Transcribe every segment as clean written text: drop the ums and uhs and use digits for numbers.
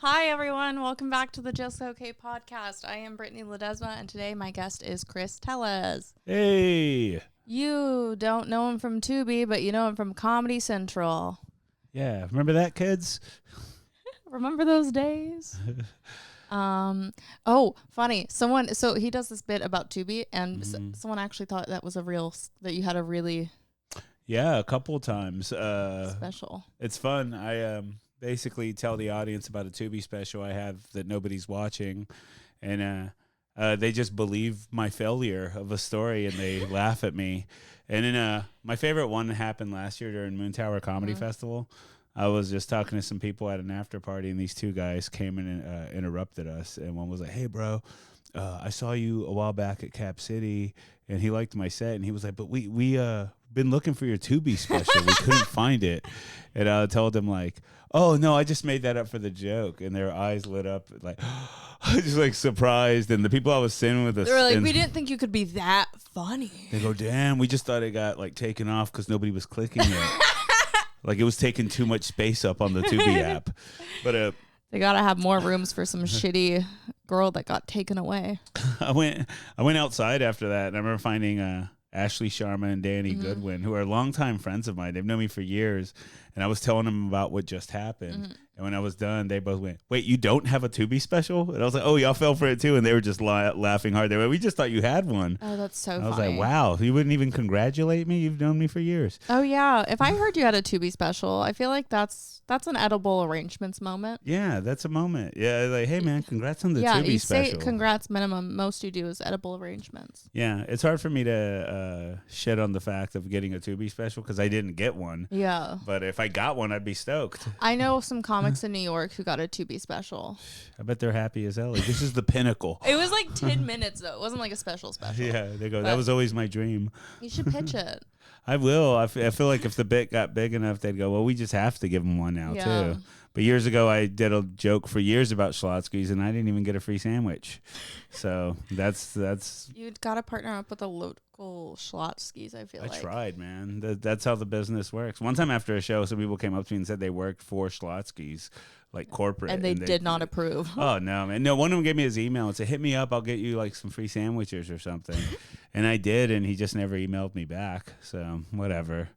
Hi, everyone. Welcome back to the Just Okay podcast. I am Britney Ledesma, and today my guest is Chris Tellez. Hey. You don't know him from Tubi, but you know him from Comedy Central. Yeah. Remember that, kids? Remember those days? Oh, funny. So he does this bit about Tubi, and someone actually thought that was that you had a really Yeah, a couple times. special. It's fun. I basically tell the audience about a Tubi special I have that nobody's watching, and they just believe my failure of a story and they laugh at me. And then my favorite one happened last year during Moon Tower Comedy Festival. I was just talking to some people at an after party, and these two guys came in and interrupted us. And one was like, "Hey, bro, I saw you a while back at Cap City," and he liked my set. And he was like, "But we been looking for your Tubi special. We couldn't find it." And I told him like, "Oh no, I just made that up for the joke." And their eyes lit up like, just like surprised. And the people I was sitting with, They were like, "We didn't think you could be that funny." They go, "Damn, we just thought it got like taken off because nobody was clicking it." Like it was taking too much space up on the Tubi app. But they gotta have more rooms for some shitty girl that got taken away. I went outside after that, and I remember finding Ashley Sharma and Danny Goodwin, who are longtime friends of mine. They've known me for years, and I was telling them about what just happened. And when I was done, they both went, "Wait, you don't have a Tubi special?" And I was like, "Oh, y'all fell for it too." And they were just laughing hard. They went, "We just thought you had one." Oh, that's so funny. I was like, "Wow, you wouldn't even congratulate me? You've known me for years." Oh yeah, if I heard you had a Tubi special, I feel like that's an edible arrangements moment. Yeah, that's a moment. Yeah, like, hey man, congrats on the yeah, Tubi you special. say congrats minimum. Most you do is edible arrangements. Yeah, it's hard for me to shit on the fact of getting a Tubi special because I didn't get one. Yeah. But if I got one, I'd be stoked. I know some comics in New York who got a Tubi special. I bet they're happy as hell. Like, this is the pinnacle. It was like 10 minutes, though. It wasn't like a special. Yeah, they go, that was always my dream. You should pitch it. I will. I feel like if the bit got big enough, they'd go, well, we just have to give them one now, too. But years ago, I did a joke for years about Schlotzsky's, and I didn't even get a free sandwich. So that's. You'd got to partner up with a local Schlotzsky's, I feel like. I tried, man. That's how the business works. One time after a show, some people came up to me and said they worked for Schlotzsky's, like corporate. And they did not approve. Oh, no, man. No, one of them gave me his email and said, hit me up. I'll get you like some free sandwiches or something. And I did, and he just never emailed me back. So whatever.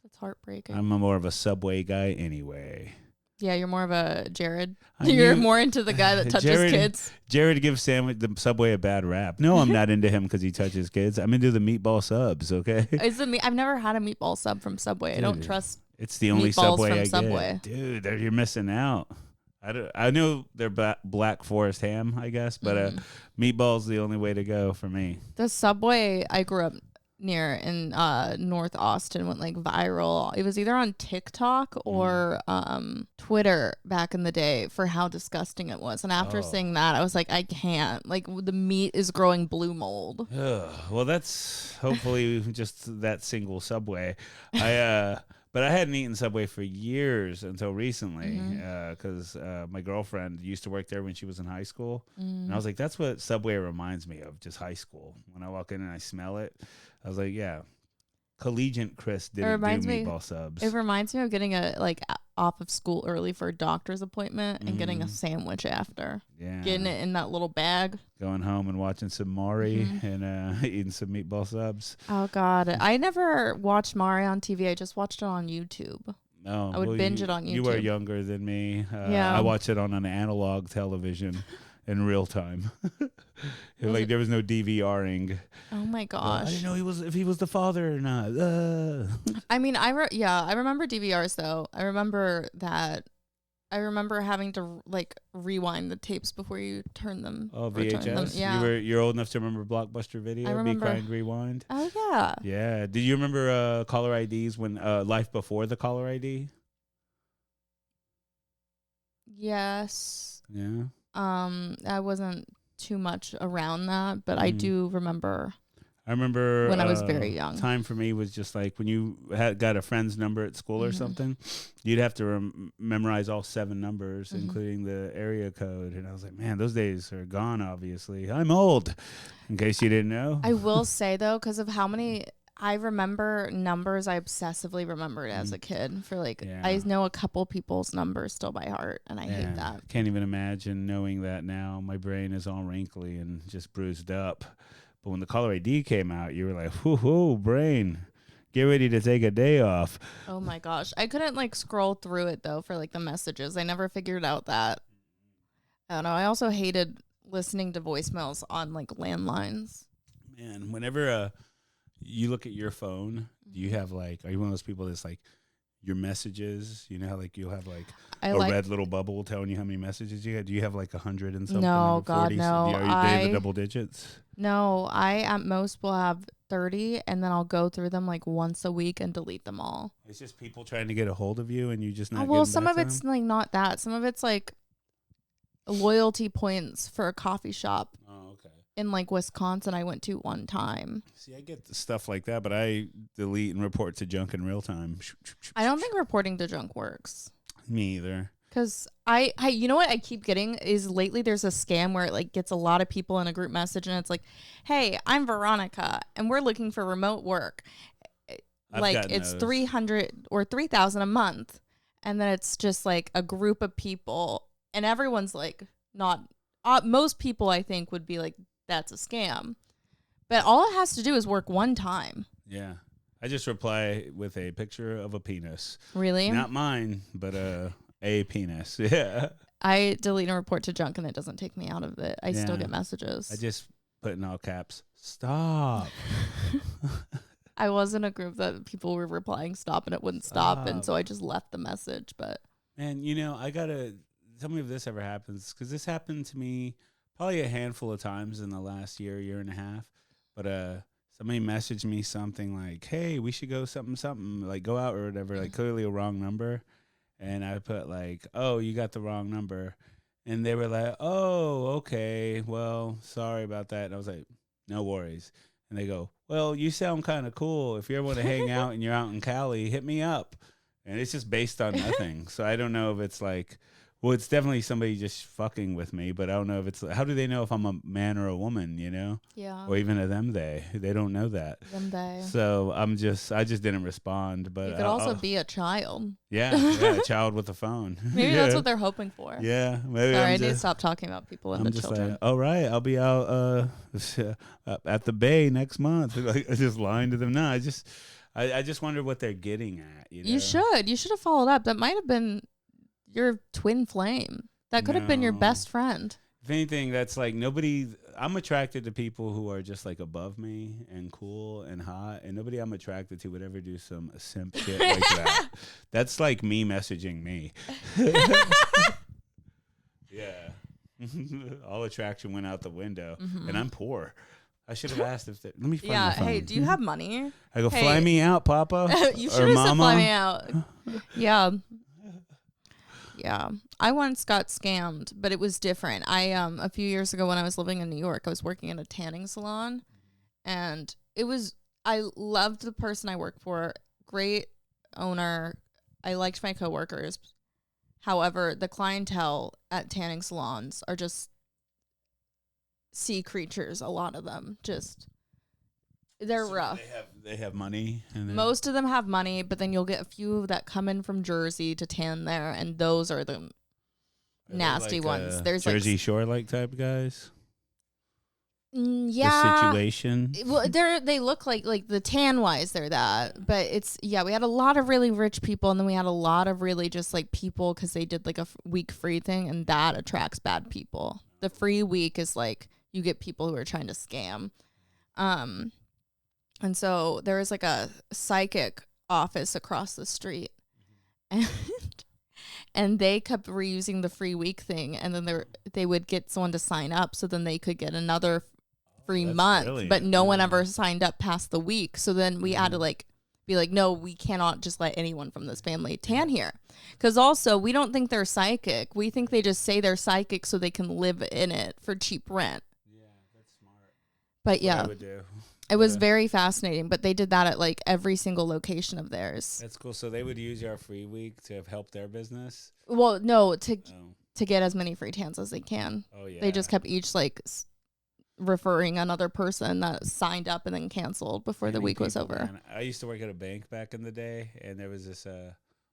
That's heartbreaking. I'm more of a Subway guy anyway. Yeah, you're more of a Jared. You're more into the guy that touches kids. Jared gives the Subway a bad rap. No, I'm not into him because he touches kids. I'm into the meatball subs, okay? I've never had a meatball sub from Subway. Dude, I don't trust it's the only Subway I Subway. get. Dude, you're missing out. I know they're Black Forest ham, I guess, but meatball's the only way to go for me. The Subway I grew up near in North Austin went like viral. It was either on TikTok or Twitter back in the day for how disgusting it was. And after seeing that, I was like, I can't. Like the meat is growing blue mold. Well, that's hopefully just that single Subway. But I hadn't eaten Subway for years until recently because my girlfriend used to work there when she was in high school. And I was like, that's what Subway reminds me of, just high school. When I walk in and I smell it, I was like, yeah, collegiate Chris didn't do meatball subs. It reminds me of getting off of school early for a doctor's appointment and getting a sandwich after. Yeah. Getting it in that little bag. Going home and watching some Maury and eating some meatball subs. Oh, God. I never watched Maury on TV. I just watched it on YouTube. No, I would binge it on YouTube. You were younger than me. I watched it on an analog television in real time. Like there was no DVRing. Oh my gosh! I didn't know if he was the father or not. I mean, I remember DVRs though. I remember having to like rewind the tapes before you turn them. Oh, VHS. Yeah, you're old enough to remember Blockbuster Video. I remember. Be Kind Rewind. Oh yeah. Yeah. Did you remember caller IDs when life before the caller ID? Yes. Yeah. I wasn't too much around that, but I do remember. I remember when I was very young. Time for me was just like when you got a friend's number at school or something, you'd have to memorize all 7 numbers, including the area code. And I was like, man, those days are gone, obviously. I'm old, in case you didn't know. I will say, though, because of how many I remember numbers. I obsessively remembered as a kid for like, Yeah. I know a couple people's numbers still by heart, and I hate that. Can't even imagine knowing that now. My brain is all wrinkly and just bruised up. But when the caller ID came out, you were like, whoo, brain, get ready to take a day off. Oh my gosh. I couldn't like scroll through it though for like the messages. I never figured out that. I don't know. I also hated listening to voicemails on like landlines. Man, whenever you look at your phone, do you have like, are you one of those people that's like your messages? You know how like you'll have like red little bubble telling you how many messages you had? Do you have like 100 and something? No, God, 40? no. Are you the double digits? No, I at most will have 30, and then I'll go through them like once a week and delete them all. It's just people trying to get a hold of you and you just not well, getting some back of to it's them? like not that. Some of it's like loyalty points for a coffee shop. Oh, okay. In like Wisconsin I went to one time. See, I get stuff like that, but I delete and report to junk in real time. I don't think reporting to junk works. Me either. Because I you know what I keep getting is lately there's a scam where it like gets a lot of people in a group message and it's like, hey, I'm Veronica and we're looking for remote work. Like it's 300 or 3,000 a month. And then it's just like a group of people and everyone's like not, most people I think would be like, that's a scam. But all it has to do is work one time. Yeah. I just reply with a picture of a penis. Really? Not mine, but a penis. Yeah. I delete and report to junk and it doesn't take me out of it. I still get messages. I just put in all caps, stop. I was in a group that people were replying stop and it wouldn't stop. And so I just left the message. But man, you know, I gotta tell me if this ever happens, because this happened to me probably a handful of times in the last year and a half. But somebody messaged me something like, hey, we should go something, like go out or whatever, like clearly a wrong number. And I put like, oh, you got the wrong number. And they were like, oh, okay, well, sorry about that. And I was like, no worries. And they go, well, you sound kind of cool. If you ever want to hang out and you're out in Cali, hit me up. And it's just based on nothing. So I don't know if it's like, well, it's definitely somebody just fucking with me, but I don't know if it's, how do they know if I'm a man or a woman, you know? yeah. Or even a them, they don't know that. Them they. So I just didn't respond. But you could also be a child. Yeah, a child with a phone. Maybe that's what they're hoping for. Yeah, maybe. Sorry, I need to stop talking about people and I'm the just children. like, all right, I'll be out at the Bay next month. Like, just lying to them. No, I just wonder what they're getting at. You know? You should have followed up. That might have been your twin flame. That could have been your best friend. If anything, that's like I'm attracted to people who are just like above me and cool and hot, and nobody I'm attracted to would ever do some simp shit like that. That's like me messaging me. Yeah. All attraction went out the window, and I'm poor. I should have asked if let me find my phone. Hey, do you have money? I go, fly me out, Papa. You should have said fly me out. Yeah. Yeah. I once got scammed, but it was different. A few years ago when I was living in New York, I was working in a tanning salon, and I loved the person I worked for. Great owner. I liked my coworkers. However, the clientele at tanning salons are just sea creatures. A lot of them they're rough. They have money. And most of them have money, but then you'll get a few that come in from Jersey to tan there, and those are the nasty ones. There's Jersey Shore like type guys. Yeah. The situation. Well, they look like the tan wise they're that, but we had a lot of really rich people, and then we had a lot of really just like people because they did like a week free thing, and that attracts bad people. The free week is like you get people who are trying to scam. And so there was like a psychic office across the street, and they kept reusing the free week thing, and then they would get someone to sign up, so then they could get another free month. Brilliant. But no one ever signed up past the week, so then we had to like be like, no, we cannot just let anyone from this family tan here, because also we don't think they're psychic. We think they just say they're psychic so they can live in it for cheap rent. Yeah, that's smart. But yeah. I would do. It was very fascinating, but they did that at like every single location of theirs. That's cool. So they would use our free week to help their business? Well, no, to get as many free tans as they can. Oh, yeah. They just kept each like referring another person that signed up and then canceled before the week was over. Man. I used to work at a bank back in the day, and there was this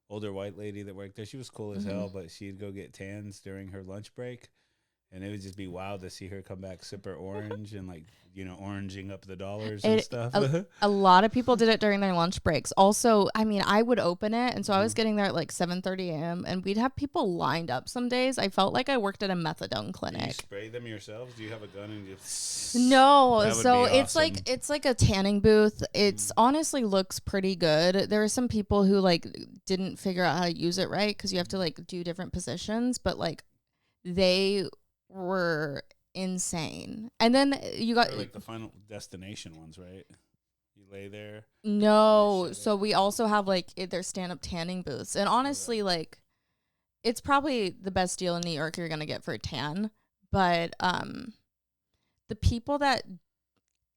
older white lady that worked there. She was cool as hell, but she'd go get tans during her lunch break. And it would just be wild to see her come back super orange and like, oranging up the dollars and stuff. A lot of people did it during their lunch breaks. Also, I mean, I would open it. And so I was getting there at like 7:30 a.m. and we'd have people lined up some days. I felt like I worked at a methadone clinic. Do you spray them yourselves? Do you have a gun and just... No. So it's like a tanning booth. It's honestly looks pretty good. There are some people who like didn't figure out how to use it right because you have to like do different positions. But like they were insane. And then you got like the Final Destination ones, right? You lay there. No, so we also have like their stand-up tanning booths, and honestly, like it's probably the best deal in New York you're gonna get for a tan. But the people that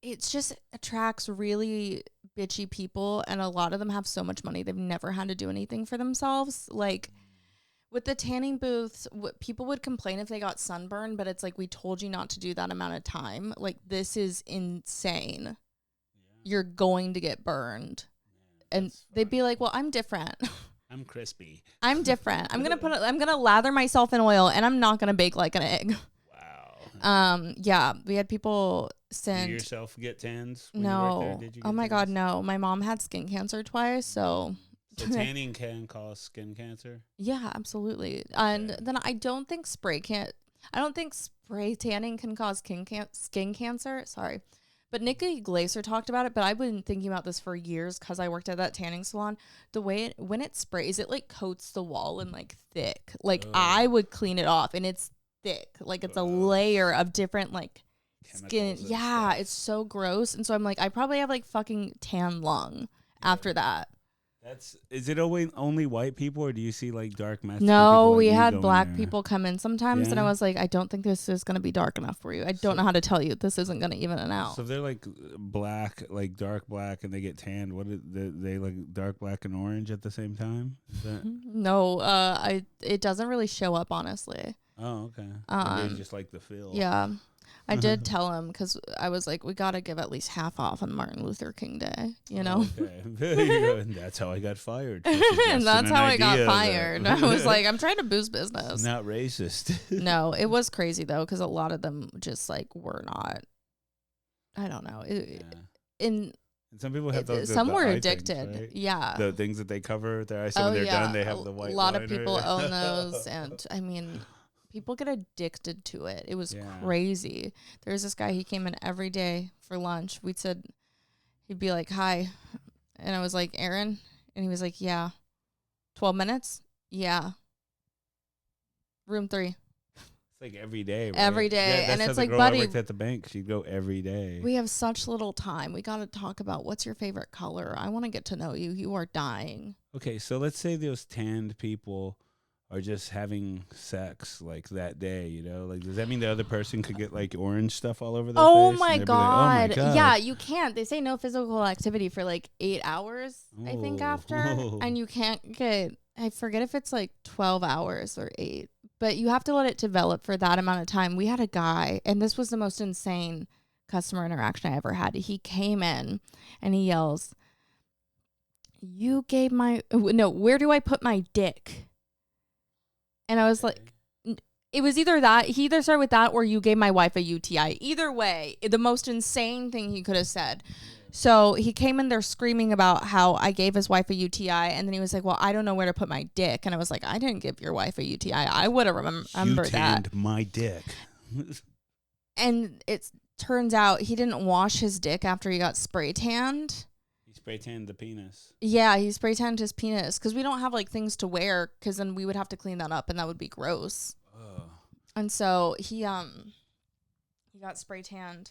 it just attracts really bitchy people, and a lot of them have so much money they've never had to do anything for themselves, like. With the tanning booths, people would complain if they got sunburned, but it's like, we told you not to do that amount of time. Like, this is insane. Yeah. You're going to get burned. Yeah, and they'd be like, well, I'm different. I'm crispy. I'm different. I'm going to lather myself in oil, and I'm not going to bake like an egg. Wow. Yeah, we had people send. Do you yourself get tans? When no. you work there? Did you get oh my tans? God, no. My mom had skin cancer twice, so. So tanning can cause skin cancer? Yeah, absolutely. And then I don't think spray tanning can cause skin cancer. Sorry. But Nikki Glaser talked about it, but I've been thinking about this for years because I worked at that tanning salon. The way when it sprays, it like coats the wall and like thick. Like I would clean it off and it's thick. Like it's a layer of different like skin. Yeah, it's so gross. And so I'm like, I probably have like fucking tan lung after that. Is it only white people, or do you see like dark meth? No, we had black people come in sometimes, and I was like, I don't think this is going to be dark enough for you. I don't know how to tell you. This isn't going to even it out. So if they're like black, like dark black, and they get tanned, they like dark black and orange at the same time? No, it doesn't really show up, honestly. Oh, okay. They just like the feel. Yeah. I did tell him because I was like, we got to give at least half off on Martin Luther King Day, you know? Okay. And that's how I got fired. And that's how I got fired. I was like, I'm trying to boost business. It's not racist. No, it was crazy, though, because a lot of them just like were not, I don't know. And some people have those. Some were addicted. Things, right? Yeah. The things that they cover their eyes. So when they're done, they have the white. A lot of people own those. And I mean, people get addicted to it. It was crazy. There's this guy, he came in every day for lunch. He'd be like, hi. And I was like, Aaron? And he was like, yeah. 12 minutes? Yeah. Room 3. It's like every day, right? Every day. Yeah, and it's like, buddy, I worked at the bank. She'd go every day. We have such little time. We got to talk about what's your favorite color. I want to get to know you. You are dying. Okay, so let's say those tanned people are just having sex like that day, you know? Like, does that mean the other person could get like orange stuff all over their face? Oh my God. Yeah, you can't. They say no physical activity for like 8 hours, I think, after. And you can't get, I forget if it's like 12 hours or 8, but you have to let it develop for that amount of time. We had a guy, and this was the most insane customer interaction I ever had. He came in and he yells, where do I put my dick? And I was like, it was either that, he either started with that or you gave my wife a UTI. Either way, the most insane thing he could have said. So he came in there screaming about how I gave his wife a UTI. And then he was like, well, I don't know where to put my dick. And I was like, I didn't give your wife a UTI. I would have remembered that. You tanned my dick. And it turns out he didn't wash his dick after he got spray tanned. Spray tanned the penis. Yeah, he spray tanned his penis because we don't have like things to wear because then we would have to clean that up and that would be gross. Oh. And so he got spray tanned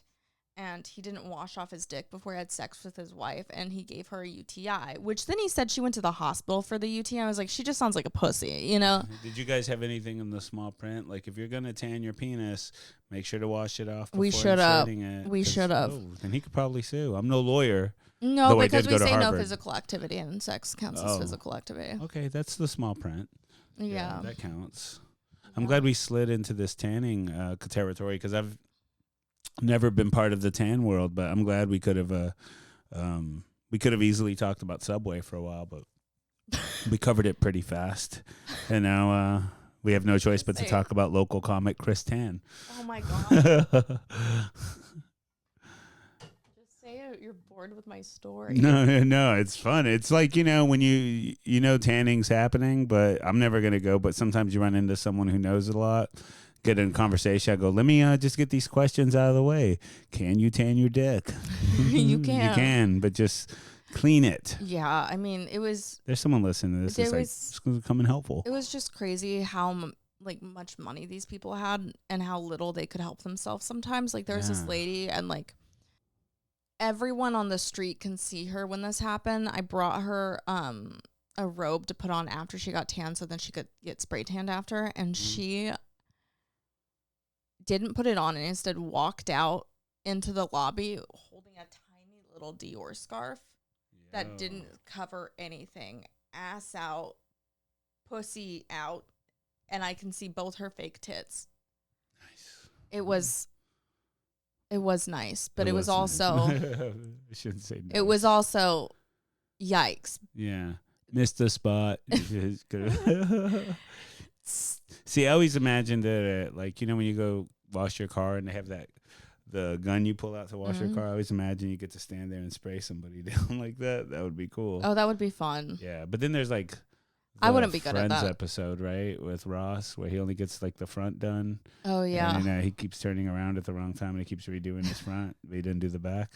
and he didn't wash off his dick before he had sex with his wife and he gave her a UTI, which then he said she went to the hospital for the UTI. I was like, she just sounds like a pussy, you know? Did you guys have anything in the small print? Like if you're going to tan your penis, make sure to wash it off before inserting it. We should have. Then he could probably sue. I'm no lawyer. No, because we say no physical activity and sex counts as physical activity. Okay, that's the small print. Yeah. That counts. I'm glad we slid into this tanning territory because never been part of the tan world, but I'm glad we could have easily talked about Subway for a while, but we covered it pretty fast. And now we have no choice but to talk about local comic Chris Tan. Oh my God. You're bored with my story. No, it's fun. It's like, when tanning's happening, but I'm never going to go. But sometimes you run into someone who knows a lot, get in a conversation. I go, let me just get these questions out of the way. Can you tan your dick? You can. You can, but just clean it. Yeah. I mean, there's someone listening to this. It's coming helpful. It was just crazy how much money these people had and how little they could help themselves sometimes. Like, there's this lady, and everyone on the street can see her when this happened. I brought her a robe to put on after she got tan, so then she could get spray tanned after, and she didn't put it on and instead walked out into the lobby holding a tiny little Dior scarf that didn't cover anything. Ass out, pussy out, and I can see both her fake tits. Nice. It was nice, but it was also I shouldn't say nice. It was also yikes. Yeah. Missed the spot. See, I always imagined that when you go wash your car and they have the gun you pull out to wash your car, I always imagine you get to stand there and spray somebody down like that. That would be cool. Oh, that would be fun. Yeah, but then there's I wouldn't be good at Friends that episode, right, with Ross, where he only gets the front done. Oh yeah, and he keeps turning around at the wrong time, and he keeps redoing his front, but he didn't do the back.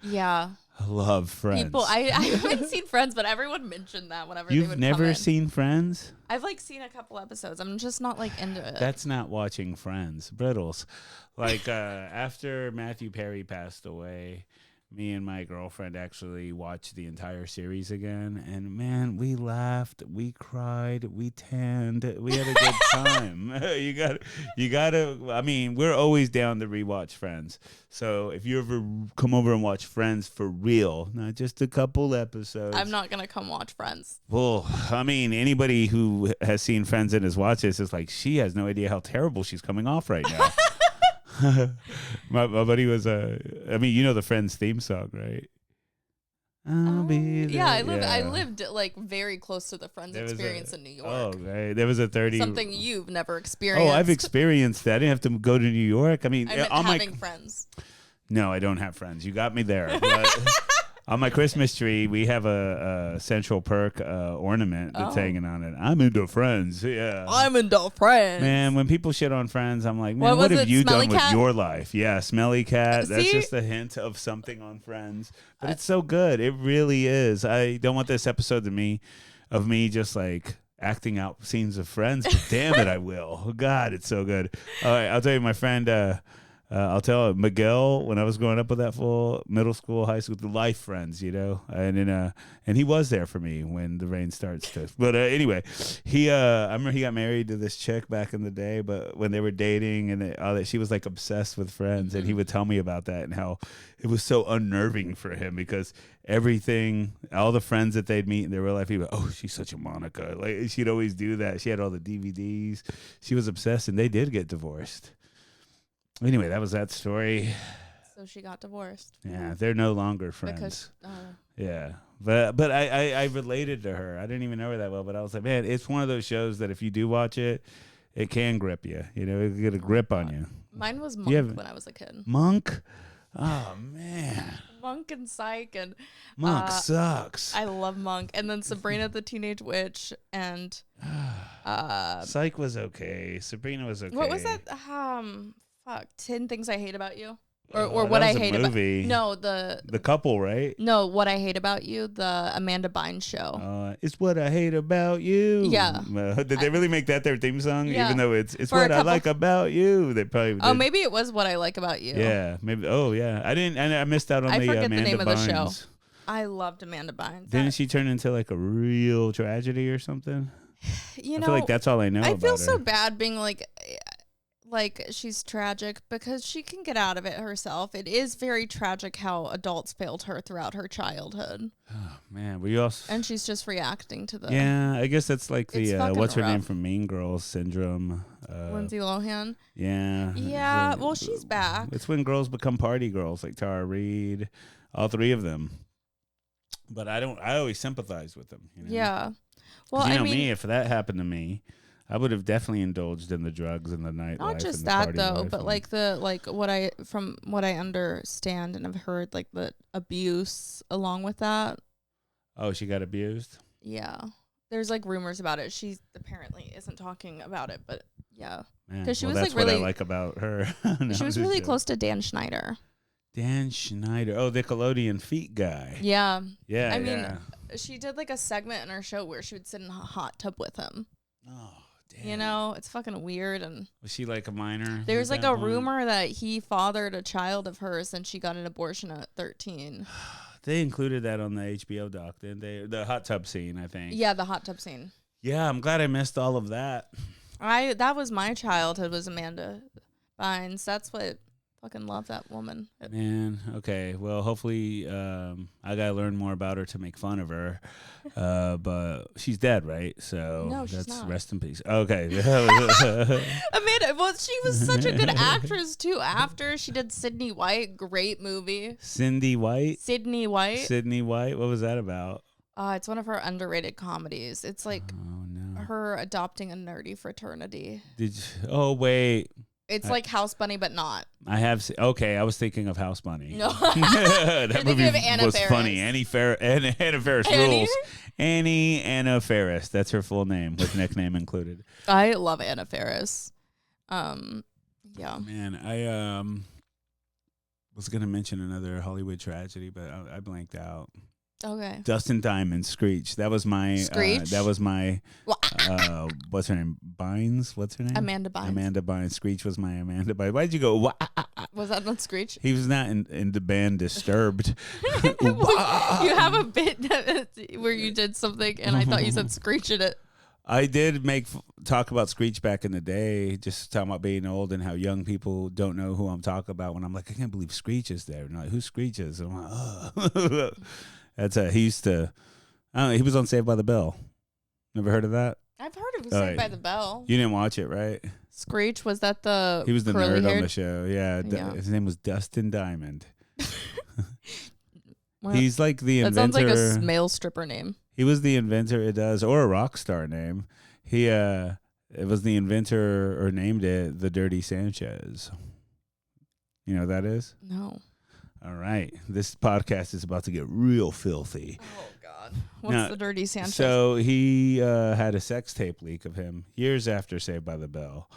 Yeah, I love Friends. People, I haven't seen Friends, but everyone mentioned that whenever You've they would never come in. seen Friends? I've seen a couple episodes. I'm just not into it. That's not watching Friends. Brittles. After Matthew Perry passed away, me and my girlfriend actually watched the entire series again, and man, we laughed, we cried, we tanned, we had a good time. you gotta. I mean, we're always down to rewatch Friends. So if you ever come over and watch Friends for real, not just a couple episodes, I'm not gonna come watch Friends. Well, I mean, anybody who has seen Friends and has watched this is she has no idea how terrible she's coming off right now. my buddy was the Friends theme song, right? I'll be there. Yeah, I lived very close to the Friends experience in New York. Oh, right. There was a 30. Something you've never experienced. Oh, I've experienced that. I didn't have to go to New York. I mean, having friends. No, I don't have friends. You got me there. But on my Christmas tree, we have a Central Perk ornament that's hanging on it. I'm into Friends. Yeah. I'm into Friends. Man, when people shit on Friends, I'm like, man, what have you done with your life? Yeah, Smelly Cat. That's just a hint of something on Friends. But it's so good. It really is. I don't want this episode of me just acting out scenes of Friends. But damn it, I will. Oh, God, it's so good. All right, I'll tell you, my friend... I'll tell Miguel, when I was growing up with that full middle school, high school, the life friends, and he was there for me when the rain starts to. But anyway, I remember he got married to this chick back in the day, but when they were dating and all that, she was obsessed with Friends, and he would tell me about that and how it was so unnerving for him because everything, all the friends that they'd meet in their real life, he'd be, oh, she's such a Monica. She'd always do that. She had all the DVDs. She was obsessed, and they did get divorced. Anyway, that was that story. So she got divorced. Yeah, they're no longer friends. Yeah, but I related to her. I didn't even know her that well, but I was like, man, it's one of those shows that if you do watch it, it can grip you. It can get a grip on you. Mine was Monk when I was a kid. Monk? Oh, man. Monk and Psych. And Monk sucks. I love Monk. And then Sabrina the Teenage Witch and... Psych was okay. Sabrina was okay. What was that? 10 Things I Hate About You, or What I Hate About You. No, the couple, right? No, What I Hate About You, the Amanda Bynes show. It's What I Hate About You. Yeah. Did they really make that their theme song? Yeah. Even though it's What I Like About You. They probably did. Oh, maybe it was What I Like About You. Yeah, maybe. Oh, yeah. I missed out on I the forget Amanda the name Bynes. of the show. I loved Amanda Bynes. Didn't she turn into a real tragedy or something? I feel like that's all I know. I feel about so her. bad being like she's tragic because she can get out of it herself. It is very tragic how adults failed her throughout her childhood. Oh man, we also. And she's just reacting to the Yeah, I guess that's like It's the fucking what's her name rough. from Mean Girls syndrome. Lindsay Lohan. Yeah. Yeah, It's like- well, she's back. It's when girls become party girls, like Tara Reid, all three of them. But I always sympathize with them. You know? Yeah. Well, You know I mean, me, if that happened to me, I would have definitely indulged in the drugs and the nightlife. not just and the that party though, life but and- like from what I understand and have heard, like the abuse along with that. Oh, she got abused? Yeah. There's like rumors about it. She apparently isn't talking about it, but yeah. Man, 'Cause she well, was, that's like, what I really- like about her. No, She was just really joking. close to Dan Schneider. Dan Schneider. Oh, the Nickelodeon feet guy. Yeah. Yeah, I mean, yeah. she did like a segment in her show where she would sit in a hot tub with him. Oh, damn. You know, it's fucking weird. And Was she like a minor? there's at like that a point? rumor that he fathered a child of hers and she got an abortion at 13. They included that on the HBO doc, didn't they? The hot tub scene, I think. Yeah, the hot tub scene. Yeah, I'm glad I missed all of that. That was my childhood, was Amanda Bynes. That's what fucking love that woman. Man, okay. Well, hopefully I got to learn more about her to make fun of her. But she's dead, right? So No, she's that's not. rest in peace. Okay. Amanda, well, she was such a good actress too. After she did Sydney White, great movie. Cindy White? Sydney White. Sydney White? What was that about? It's one of her underrated comedies. It's like Oh, no. her adopting a nerdy fraternity. Oh, wait. It's like House Bunny, but not. I have okay. I was thinking of House Bunny. No. That You're movie thinking of Anna was Faris. funny. Anna Faris Annie? rules. Anna Faris. That's her full name with nickname included. I love Anna Faris. Yeah. Man, I was gonna mention another Hollywood tragedy, but I blanked out. Okay. Dustin Diamond, Screech. That was my. Screech? That was my. Well, What's her name? Bynes. What's her name? Amanda Bynes. Amanda Bynes. Screech was my Amanda Bynes. Why'd you go? Wah? Was that not Screech? He was not in the band Disturbed. You have a bit where you did something, and I thought you said Screech in it. I did talk about Screech back in the day, just talking about being old and how young people don't know who I'm talking about. When I'm like, I can't believe Screech is there. And like, who Screech is? And I'm like, oh. That's he used to. I don't know. He was on Saved by the Bell. Never heard of that? I've heard of All Saved right. by the Bell. You didn't watch it, right? Screech, was that the He was the nerd curly-haired? on the show. Yeah, Yeah. his name was Dustin Diamond. Well, He's like the that sounds inventor. like a male stripper name. He was the inventor. It does, or a rock star name. He it was the inventor or named it the Dirty Sanchez. You know what that is? No. All right. This podcast is about to get real filthy. Oh God. What's Now, the dirty Sanchez? So he had a sex tape leak of him years after Saved by the Bell.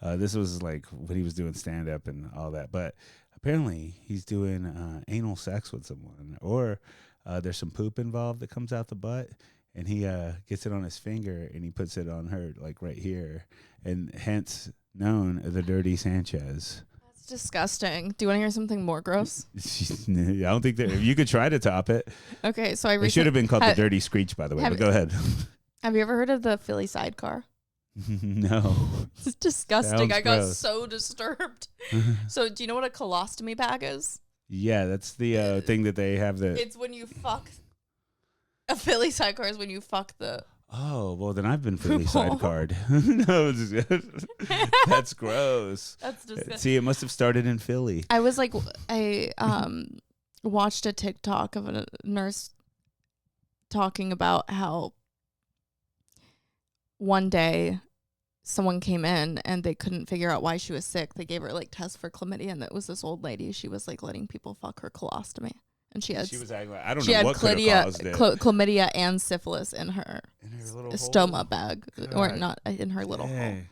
This was like when he was doing stand up and all that. But apparently he's doing anal sex with someone, or there's some poop involved that comes out the butt, and he gets it on his finger and he puts it on her, like right here, and hence known as the Dirty Sanchez. That's disgusting. Do you want to hear something more gross? I don't think that you could try to top it. Okay, so I It should have been called ha- the Dirty Screech, by the way. have- But go ahead. Have you ever heard of the Philly sidecar? No. It's disgusting. Sounds I got gross. so disturbed. So do you know what a colostomy bag is? Yeah, that's the thing that they have. It's when you fuck. A Philly sidecar is when you fuck the. Oh, well, then I've been Philly Poop hole. sidecarred. No, that's gross. That's disgusting. See, it must have started in Philly. I was like, I watched a TikTok of a nurse talking about how one day someone came in and they couldn't figure out why she was sick. They gave her like tests for chlamydia, and it was this old lady. She was like letting people fuck her colostomy, and she had She was acting like, I don't she know had what could have caused it. chlamydia and syphilis in her In her little stoma hole? bag, or God. not in her little hole. Dang.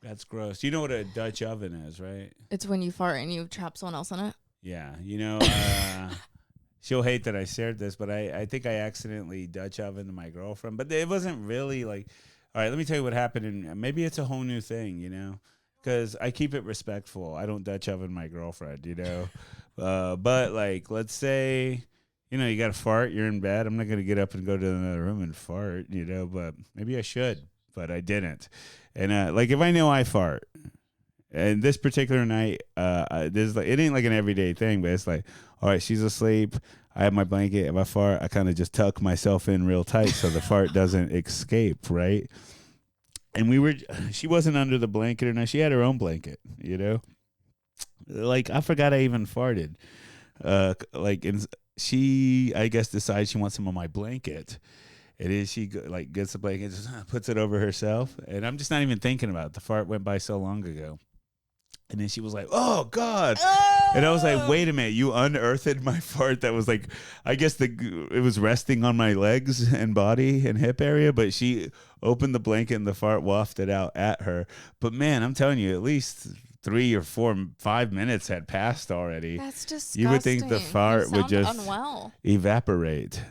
That's gross. You know what a Dutch oven is, right? It's when you fart and you trap someone else in it. Yeah. You know, she'll hate that I shared this, but I think I accidentally Dutch ovened my girlfriend. But it wasn't really like, all right, let me tell you what happened. And maybe it's a whole new thing, you know, because I keep it respectful. I don't Dutch oven my girlfriend, you know. But like, let's say, you know, you got to fart, you're in bed. I'm not going to get up and go to another room and fart, you know, but maybe I should, but I didn't. And like, if I know I fart And this particular night, there's like, it ain't like an everyday thing, but it's like, all right, she's asleep. I have my blanket. If I fart, I kind of just tuck myself in real tight so the fart doesn't escape, right? And she wasn't under the blanket or not. She had her own blanket, you know? Like, I forgot I even farted. And she, I guess, decides she wants some of my blanket. It is, she like gets the blanket, just puts it over herself. And I'm just not even thinking about it. The fart went by so long ago. And then she was like, oh, God. Oh! And I was like, wait a minute. You unearthed my fart that was like, I guess it was resting on my legs and body and hip area. But she opened the blanket and the fart wafted out at her. But, man, I'm telling you, at least 3 or 4, 5 minutes had passed already. That's disgusting. You would think the fart would just evaporate.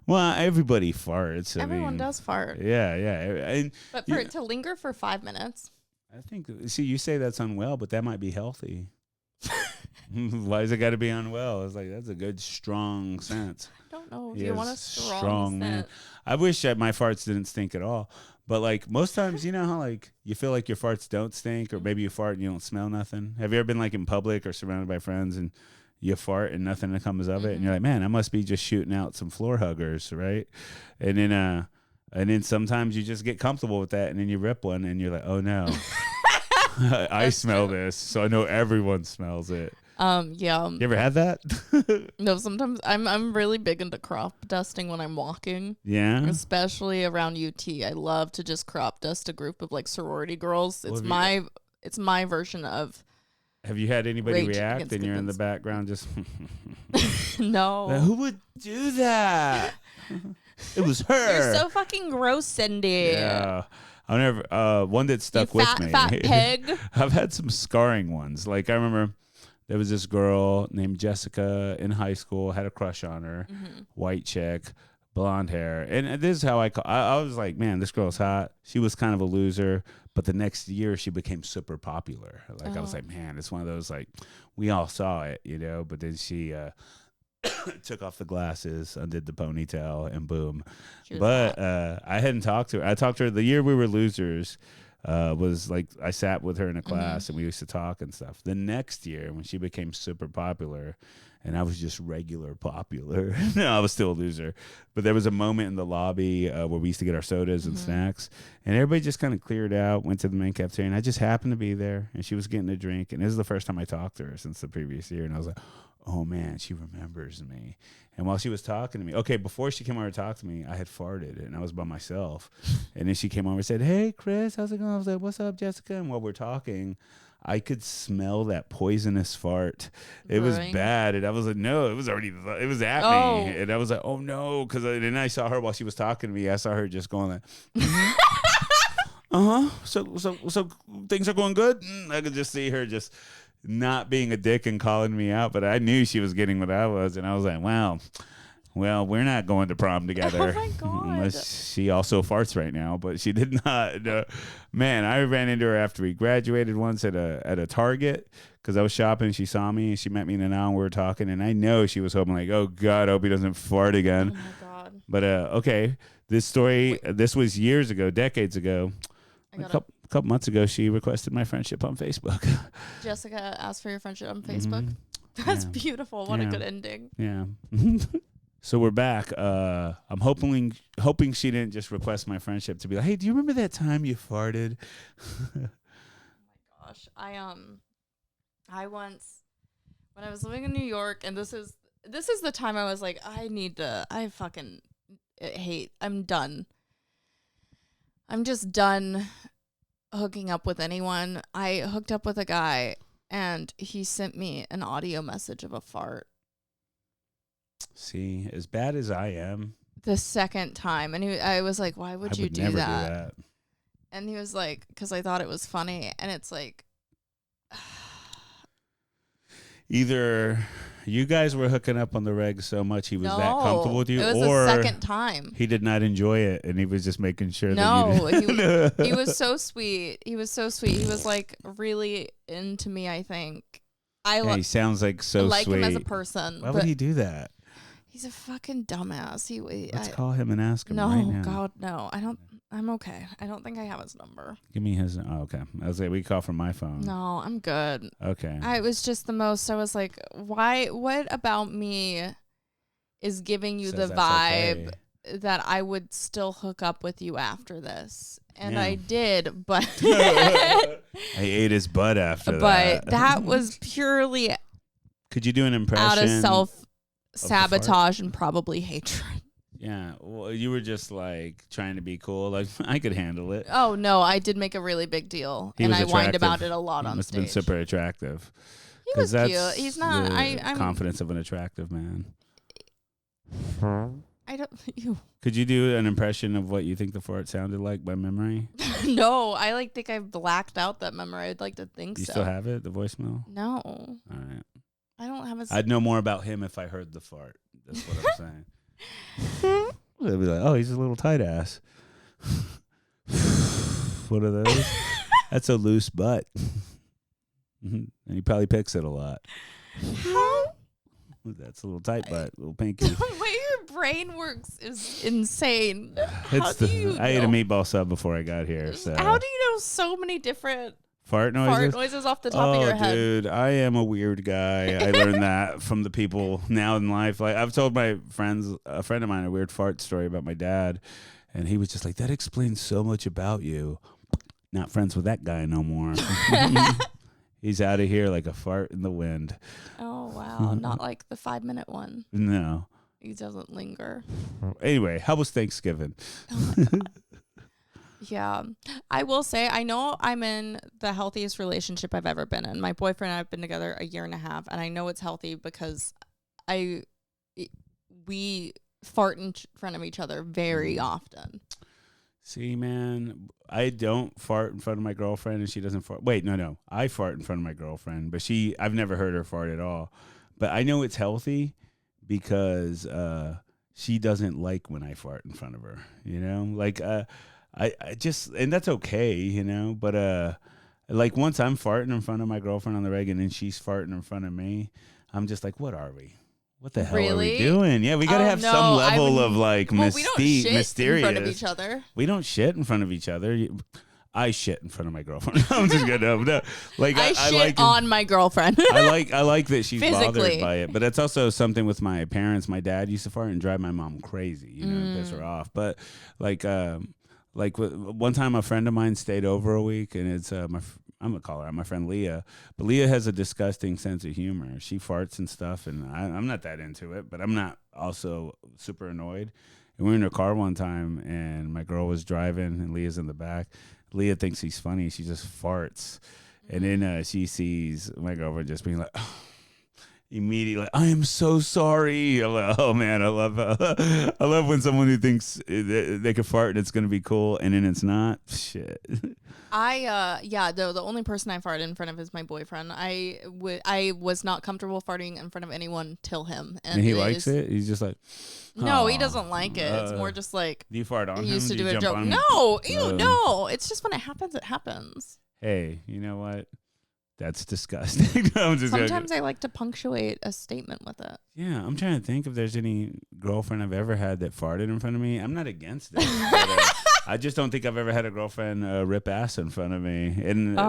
Well, everybody farts. Everyone does fart. Yeah. But for it to linger for 5 minutes. I think, see, you say that's unwell, but that might be healthy. Why does it got to be unwell? It's like, that's a good, strong scent. I don't know if you want a strong scent. Man. I wish that my farts didn't stink at all. But, like, most times, you know how, like, you feel like your farts don't stink, or maybe you fart and you don't smell nothing? Have you ever been, like, in public or surrounded by friends and you fart and nothing comes of it? And you're like, man, I must be just shooting out some floor huggers, right? And then sometimes you just get comfortable with that, and then you rip one, and you're like, oh, no. I smell this, so I know everyone smells it. Yeah. You ever had that? No, sometimes I'm really big into crop dusting when I'm walking. Yeah. Especially around UT. I love to just crop dust a group of like sorority girls. It's my version of. Have you had anybody react and you're in the background just No. Now, who would do that? It was her. You're so fucking gross, Cindy. Yeah. I never one that stuck with me. Fat peg. I've had some scarring ones. Like I remember there was this girl named Jessica in high school, had a crush on her, white chick, blonde hair. And this is how I was like, man, this girl's hot. She was kind of a loser, but the next year she became super popular. Like I was like, man, it's one of those like we all saw it, you know, but then she took off the glasses, undid the ponytail, and boom. But I hadn't talked to her. I talked to her the year we were losers. Was like I sat with her in a class and we used to talk and stuff. The next year when she became super popular and I was just regular popular, no, I was still a loser. But there was a moment in the lobby where we used to get our sodas and snacks, and everybody just kind of cleared out, went to the main cafeteria, and I just happened to be there, and she was getting a drink, and this is the first time I talked to her since the previous year, and I was like, oh man, she remembers me. And while she was talking to me, okay, before she came over to talk to me, I had farted and I was by myself. And then she came over and said, hey, Chris, how's it going? I was like, what's up, Jessica? And while we're talking, I could smell that poisonous fart. It was bad. And I was like, no, it was at me. And I was like, oh no. Because then I saw her while she was talking to me. I saw her just going like, So things are going good? I could just see her just not being a dick and calling me out, but I knew she was getting what I was, and I was like, wow, well, we're not going to prom together. Oh my God. Unless she also farts right now, but she did not. Man, I ran into her after we graduated once at a Target because I was shopping. She saw me, and she met me in an aisle, and we were talking, and I know she was hoping like, oh God, I hope he doesn't fart again. Oh my God. But okay, this story, this was years ago, decades ago. A couple months ago, she requested my friendship on Facebook. Jessica asked for your friendship on Facebook. That's beautiful. What a good ending. Yeah. So we're back. I'm hoping she didn't just request my friendship to be like, hey, do you remember that time you farted? Oh my gosh. I once, when I was living in New York, and this is the time I was like, I'm done. I'm just done hooking up with anyone. I hooked up with a guy and he sent me an audio message of a fart. See, as bad as I am. The second time. And I was like, why would you do that? Do that? And he was like, because I thought it was funny. And it's like, either you guys were hooking up on the reg so much he was that comfortable with you, it was or the second time. He did not enjoy it and he was just making sure that you didn't. he was so sweet. He was like really into me, I think. He sounds like so I like sweet. him as a person. Why would he do that? He's a fucking dumbass. Let's call him and ask him right now. No, God, no. I don't. I'm okay. I don't think I have his number. Give me his. Oh, okay. I was like, we call from my phone. No, I'm good. Okay. I was just the most. I was like, why? What about me is giving you Says the that's vibe okay. that I would still hook up with you after this? And Yeah. I did, but I ate his butt after that. but that was purely Could you do an impression? out of self-sabotage and probably hatred. Yeah. Well, you were just like trying to be cool. Like, I could handle it. Oh, no, I did make a really big deal. He and was I whined attractive. about it a lot He on must stage. have been super attractive. He was that's cute. He's not. the I'm confidence of an attractive man. I don't. You. Could you do an impression of what you think the fart sounded like by memory? No, I think I've blacked out that memory. I'd like to think You so. still have it, the voicemail? No, All right. I don't have a. I'd know more about him if I heard the fart. That's what I'm saying. They'd be like, oh, he's a little tight ass. What are those? That's a loose butt. And he probably picks it a lot. How? That's a little tight butt, little pinky. The way your brain works is insane. I ate a meatball sub before I got here. So How do you know so many different fart noises off the top of your head? Dude, I am a weird guy. I learned that from the people now in life. Like, I've told my friends, a friend of mine, a weird fart story about my dad, and he was just like, that explains so much about you. Not friends with that guy no more. He's out of here like a fart in the wind. Oh, wow. Not like the 5-minute one. No. He doesn't linger. Anyway, how was Thanksgiving? Oh my God. Yeah. I will say, I know I'm in the healthiest relationship I've ever been in. My boyfriend and I have been together a year and a half, and I know it's healthy because we fart in front of each other very often. See, man, I don't fart in front of my girlfriend, and she doesn't fart. Wait, no. I fart in front of my girlfriend, but I've never heard her fart at all. But I know it's healthy because she doesn't like when I fart in front of her, you know? Like, I just, and that's okay, you know? But, like, once I'm farting in front of my girlfriend on the reg and then she's farting in front of me, I'm just like, what are we? What the hell are we doing? Yeah, we got to have some level of like we don't shit mysterious. in front of each other. We don't shit in front of each other. I shit in front of my girlfriend. I'm just gonna no. Like I shit like on my girlfriend. I like that she's Physically bothered by it, but it's also something with my parents. My dad used to fart and drive my mom crazy, you know, piss her off. But like one time a friend of mine stayed over a week, and it's I'm gonna call her my friend Leah, but Leah has a disgusting sense of humor. She farts and stuff, and I'm not that into it, but I'm not also super annoyed. And we were in her car one time, and my girl was driving, and Leah's in the back. Leah thinks he's funny. She just farts, and then she sees my girlfriend just being like, oh, immediately, like, I am so sorry. I'm like, oh man, I love when someone who thinks they can fart and it's gonna be cool, and then it's not. Shit. The only person I farted in front of is my boyfriend. I was not comfortable farting in front of anyone till him, and he likes it. He's just like, no, he doesn't like it. It's more just like, do you fart on him? He used to do a joke. No, it's just when it happens, it happens. Hey, you know what? That's disgusting. Sometimes I like to punctuate a statement with it. Yeah, I'm trying to think if there's any girlfriend I've ever had that farted in front of me. I'm not against it. But, I just don't think I've ever had a girlfriend rip ass in front of me. And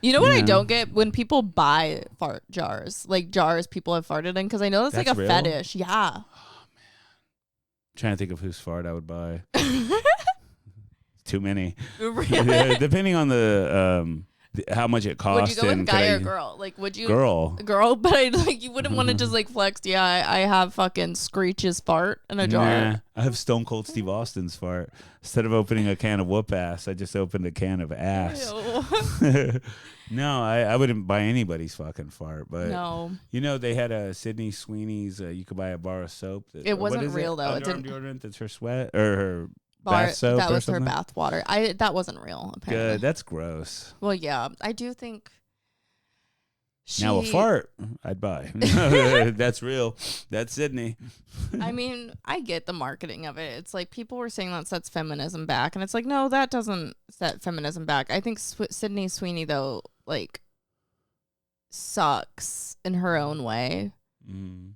you know what I don't get? When people buy fart jars, like jars people have farted in, because I know that's like a real? fetish. Yeah. Oh, man. I'm trying to think of whose fart I would buy. Too many. Really? Depending on the how much it costs. Would you go with guy or girl? Like, would you girl? But you wouldn't want to just like flex. Yeah, I have fucking Screech's fart in a jar. Nah, I have Stone Cold Steve Austin's fart. Instead of opening a can of whoop ass, I just opened a can of ass. No, I wouldn't buy anybody's fucking fart. But no, you know they had a Sydney Sweeney's. You could buy a bar of soap. It wasn't real though. It didn't. Deodorant that's her sweat or her. Bath soap that was or her bath water. That wasn't real, apparently. Good. That's gross. Well, yeah, I do think now a fart I'd buy. That's real. That's Sydney. I mean, I get the marketing of it. It's like people were saying that sets feminism back, and it's like, no, that doesn't set feminism back. I think Sydney Sweeney though, like, sucks in her own way.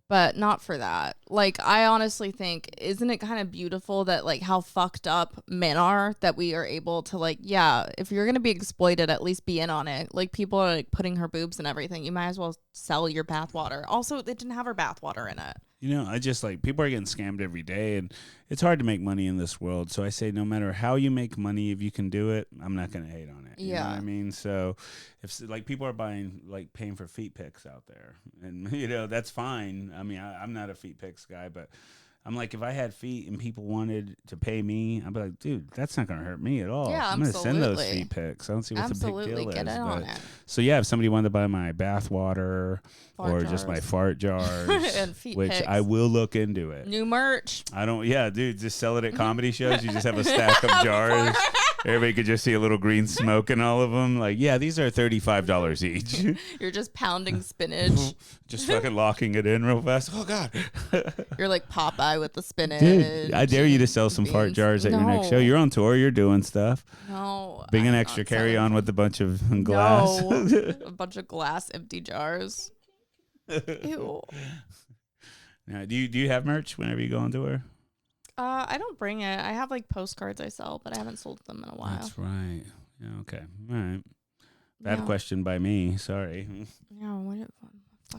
but not for that. Like, I honestly think, isn't it kind of beautiful that, like, how fucked up men are that we are able to, like, yeah, if you're going to be exploited, at least be in on it. Like, people are, like, putting her boobs and everything. You might as well sell your bathwater. Also, it didn't have her bathwater in it. You know, I just like people are getting scammed every day, and it's hard to make money in this world. So I say, no matter how you make money, if you can do it, I'm not going to hate on it. You know what I mean? So if like people are paying for feet pics out there, and you know that's fine. I mean, I'm not a feet pics guy, but I'm like, if I had feet and people wanted to pay me, I'd be like, dude, that's not going to hurt me at all. Yeah, I'm going to send those feet pics. I don't see what the big deal get is. In on it. So yeah, if somebody wanted to buy my bath water just my fart jars, and feet which pics. I will look into it. New merch. I don't. Yeah, dude, just sell it at comedy shows. You just have a stack of jars. Everybody could just see a little green smoke in all of them. Like, yeah, these are $35 each. You're just pounding spinach. Just fucking locking it in real fast. Oh, God. You're like Popeye with the spinach. Dude, I dare you to sell some fart jars at your next show. You're on tour. You're doing stuff. No. Bring an extra carry-on with a bunch of glass. No. A bunch of glass empty jars. Ew. Now, do you have merch whenever you go on tour? I don't bring it. I have like postcards I sell, but I haven't sold them in a while. That's right. Yeah, okay. All right. Bad question by me. Sorry. Yeah,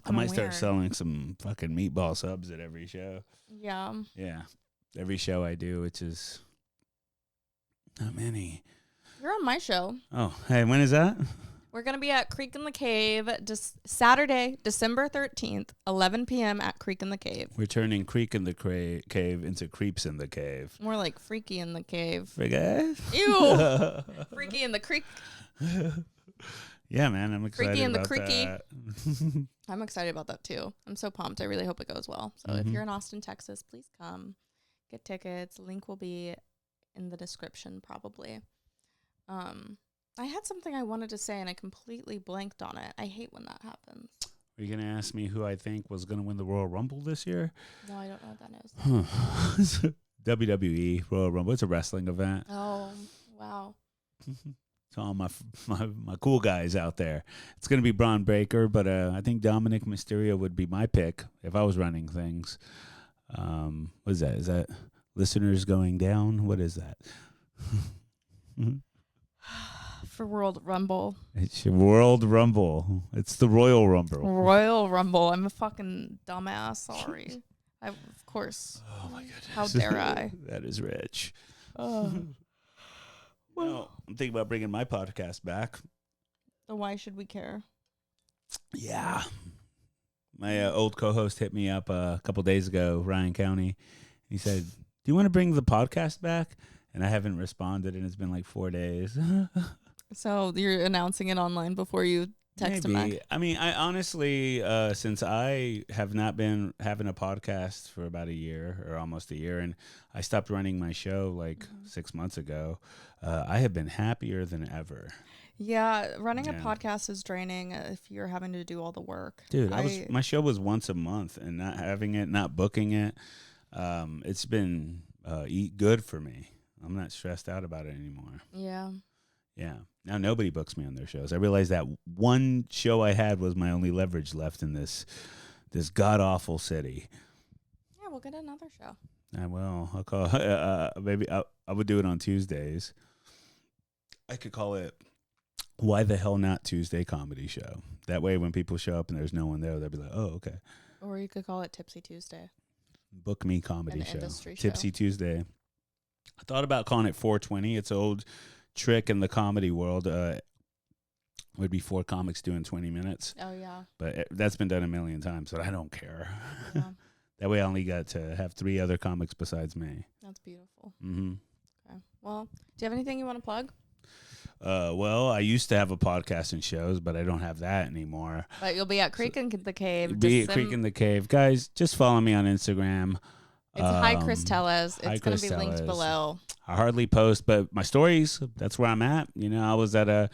I might start selling some fucking meatball subs at every show. Yeah. Yeah. Every show I do, which is not many. You're on my show. Oh, hey, when is that? We're going to be at Creek in the Cave Saturday, December 13th, 11 p.m. at Creek in the Cave. We're turning Creek in the Cave into Creeps in the Cave. More like Freaky in the Cave. Freaky? Ew. Freaky in the Creek. Yeah, man, I'm excited Freaky in the about Creaky. that. I'm excited about that, too. I'm so pumped. I really hope it goes well. So if you're in Austin, Texas, please come. Get tickets. Link will be in the description, probably. I had something I wanted to say, and I completely blanked on it. I hate when that happens. Are you going to ask me who I think was going to win the Royal Rumble this year? No, I don't know what that is. WWE Royal Rumble. It's a wrestling event. Oh, wow. To all my cool guys out there. It's going to be Braun Breaker, but I think Dominic Mysterio would be my pick if I was running things. What is that? Is that listeners going down? What is that? For World Rumble. It's your World Rumble. It's the Royal Rumble. Royal Rumble. I'm a fucking dumbass. Sorry. Of course. Oh, my goodness. How dare I? That is rich. Well, I'm thinking about bringing my podcast back. So why should we care? Yeah. My old co-host hit me up a couple days ago, Ryan County. He said, do you want to bring the podcast back? And I haven't responded, and it's been like 4 days. So you're announcing it online before you text him back? I mean, I honestly, since I have not been having a podcast for about a year or almost a year, and I stopped running my show like 6 months ago, I have been happier than ever. Yeah, running a podcast is draining if you're having to do all the work. Dude, my show was once a month, and not having it, not booking it, it's been good for me. I'm not stressed out about it anymore. Yeah. Yeah. Now nobody books me on their shows. I realized that one show I had was my only leverage left in this god-awful city. Yeah, we'll get another show. I will. I'll call. Maybe I would do it on Tuesdays. I could call it Why the Hell Not Tuesday Comedy Show. That way when people show up and there's no one there, they'll be like, oh, okay. Or you could call it Tipsy Tuesday. Book me comedy An show. industry Tipsy show. Tuesday. I thought about calling it 420. It's an old trick in the comedy world. Would be 4 comics doing 20 minutes. Oh, yeah. But that's been done a million times, so I don't care. Yeah. That way I only got to have 3 other comics besides me. That's beautiful. Mm-hmm. Okay. Well, do you have anything you want to plug? Well, I used to have a podcast and shows, but I don't have that anymore. But you'll be at Creek in the Cave. Be at Creek in the Cave. Guys, just follow me on Instagram. It's Hi Chris Tellez. It's going to be Tellez. linked below. I hardly post, but my stories, that's where I'm at. You know, I was at a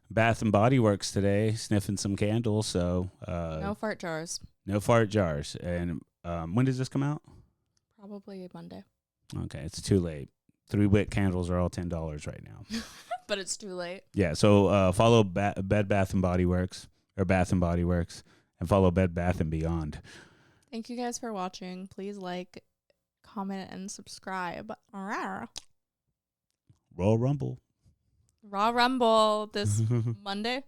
Bath and Body Works today sniffing some candles, so No fart jars. no fart jars. And when does this come out? Probably Monday. Okay, it's too late. 3-wick candles are all $10 right now. But it's too late. Yeah, so follow Bed Bath and Body Works, or Bath and Body Works, and follow Bed Bath and Beyond. Thank you guys for watching. Please like, comment, and subscribe. Rawr. Royal Rumble. Raw Rumble this Monday.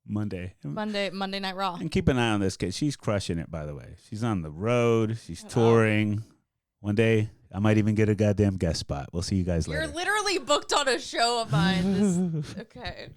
Monday Night Raw. And keep an eye on this kid. She's crushing it, by the way. She's on the road. She's touring. One day, I might even get a goddamn guest spot. We'll see you guys later. You're literally booked on a show of mine. Okay.